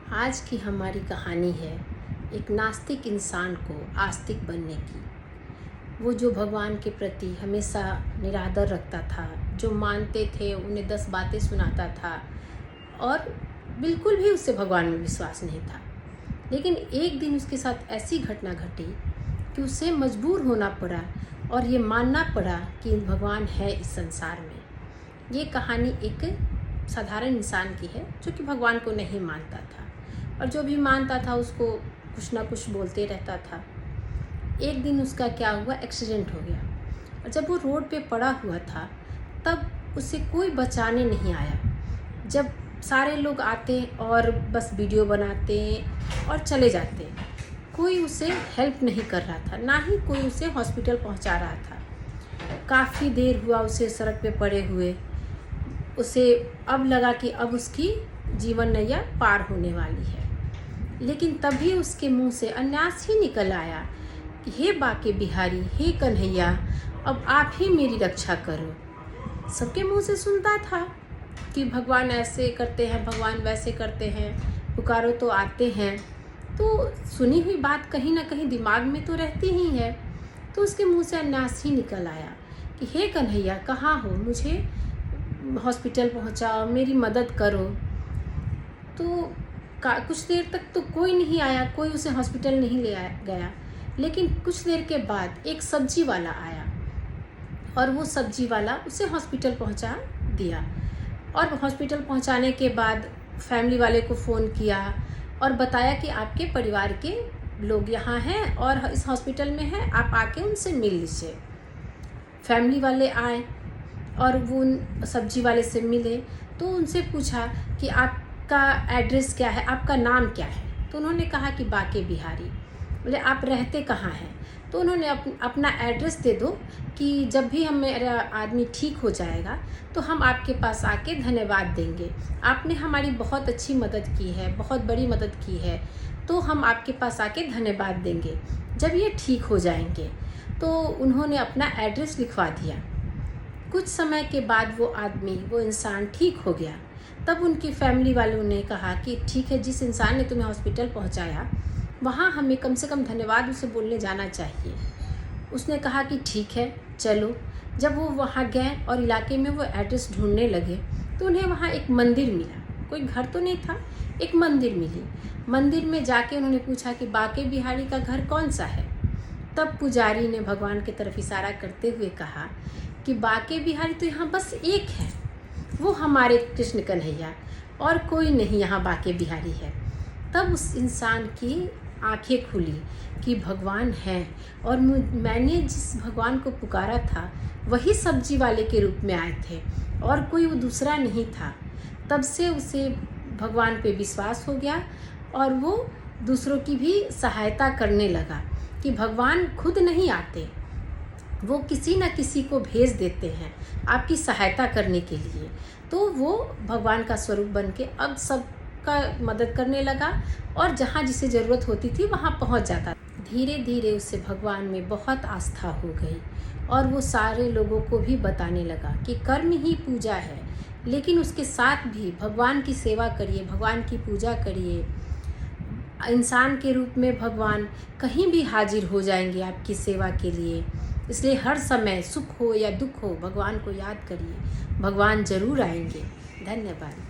आज की हमारी कहानी है एक नास्तिक इंसान को आस्तिक बनने की। वो जो भगवान के प्रति हमेशा निरादर रखता था, जो मानते थे, उन्हें 10 बातें सुनाता था और बिल्कुल भी उससे भगवान में विश्वास नहीं था। लेकिन एक दिन उसके साथ ऐसी घटना घटी कि उसे मजबूर होना पड़ा और ये मानना पड़ा कि भगवान है इस संसार में। ये कहानी एक साधारण इंसान की है जो कि भगवान को नहीं मानता था और जो भी मानता था उसको कुछ ना कुछ बोलते रहता था। एक दिन उसका क्या हुआ, एक्सीडेंट हो गया और जब वो रोड पे पड़ा हुआ था तब उसे कोई बचाने नहीं आया। जब सारे लोग आते और बस वीडियो बनाते और चले जाते, कोई उसे हेल्प नहीं कर रहा था, ना ही कोई उसे हॉस्पिटल पहुंचा रहा था। काफ़ी देर हुआ उसे सड़क पे पड़े हुए। उसे अब लगा कि अब उसकी जीवन नैया पार होने वाली है, लेकिन तभी उसके मुंह से अन्यास ही निकल आया कि हे बाके बिहारी, हे कन्हैया, अब आप ही मेरी रक्षा करो। सबके मुंह से सुनता था कि भगवान ऐसे करते हैं, भगवान वैसे करते हैं, पुकारो तो आते हैं। तो सुनी हुई बात कहीं ना कहीं दिमाग में तो रहती ही है। तो उसके मुंह से अन्यास ही निकल आया कि हे कन्हैया, कहाँ हो, मुझे हॉस्पिटल पहुंचाओ, मेरी मदद करो। तो कुछ देर तक तो कोई नहीं आया, कोई उसे हॉस्पिटल नहीं ले गया। लेकिन कुछ देर के बाद एक सब्जी वाला आया और वो सब्जी वाला उसे हॉस्पिटल पहुंचा दिया। और हॉस्पिटल पहुंचाने के बाद फैमिली वाले को फ़ोन किया और बताया कि आपके परिवार के लोग यहाँ हैं और इस हॉस्पिटल में हैं, आप आके उनसे मिल लीजिए। फैमिली वाले आए और वो सब्जी वाले से मिले तो उनसे पूछा कि आपका एड्रेस क्या है, आपका नाम क्या है। तो उन्होंने कहा कि बाके बिहारी। बोले आप रहते कहाँ हैं? तो उन्होंने अपना एड्रेस दे दो कि जब भी मेरा आदमी ठीक हो जाएगा तो हम आपके पास आके धन्यवाद देंगे, आपने हमारी बहुत अच्छी मदद की है, बहुत बड़ी मदद की है, तो हम आपके पास आके धन्यवाद देंगे जब ये ठीक हो जाएंगे। तो उन्होंने अपना एड्रेस लिखवा दिया। कुछ समय के बाद वो आदमी, वो इंसान ठीक हो गया। तब उनकी फैमिली वालों ने कहा कि ठीक है, जिस इंसान ने तुम्हें हॉस्पिटल पहुंचाया वहाँ हमें कम से कम धन्यवाद उसे बोलने जाना चाहिए। उसने कहा कि ठीक है, चलो। जब वो वहाँ गए और इलाके में वो एड्रेस ढूंढने लगे तो उन्हें वहाँ एक मंदिर मिला। कोई घर तो नहीं था, एक मंदिर मिली। मंदिर में जाके उन्होंने पूछा कि बाके बिहारी का घर कौन सा है। तब पुजारी ने भगवान की तरफ इशारा करते हुए कहा कि बाके बिहारी तो यहाँ बस एक है, वो हमारे कृष्ण कन्हैया, और कोई नहीं यहाँ बाके बिहारी है। तब उस इंसान की आंखें खुली कि भगवान हैं और मैंने जिस भगवान को पुकारा था वही सब्जी वाले के रूप में आए थे और कोई वो दूसरा नहीं था। तब से उसे भगवान पे विश्वास हो गया और वो दूसरों की भी सहायता करने लगा कि भगवान खुद नहीं आते, वो किसी न किसी को भेज देते हैं आपकी सहायता करने के लिए। तो वो भगवान का स्वरूप बन के अब सबका मदद करने लगा और जहाँ जिसे ज़रूरत होती थी वहाँ पहुँच जाता। धीरे धीरे उसे भगवान में बहुत आस्था हो गई और वो सारे लोगों को भी बताने लगा कि कर्म ही पूजा है, लेकिन उसके साथ भी भगवान की सेवा करिए, भगवान की पूजा करिए। इंसान के रूप में भगवान कहीं भी हाजिर हो जाएंगे आपकी सेवा के लिए। इसलिए हर समय सुख हो या दुख हो, भगवान को याद करिए, भगवान जरूर आएंगे। धन्यवाद।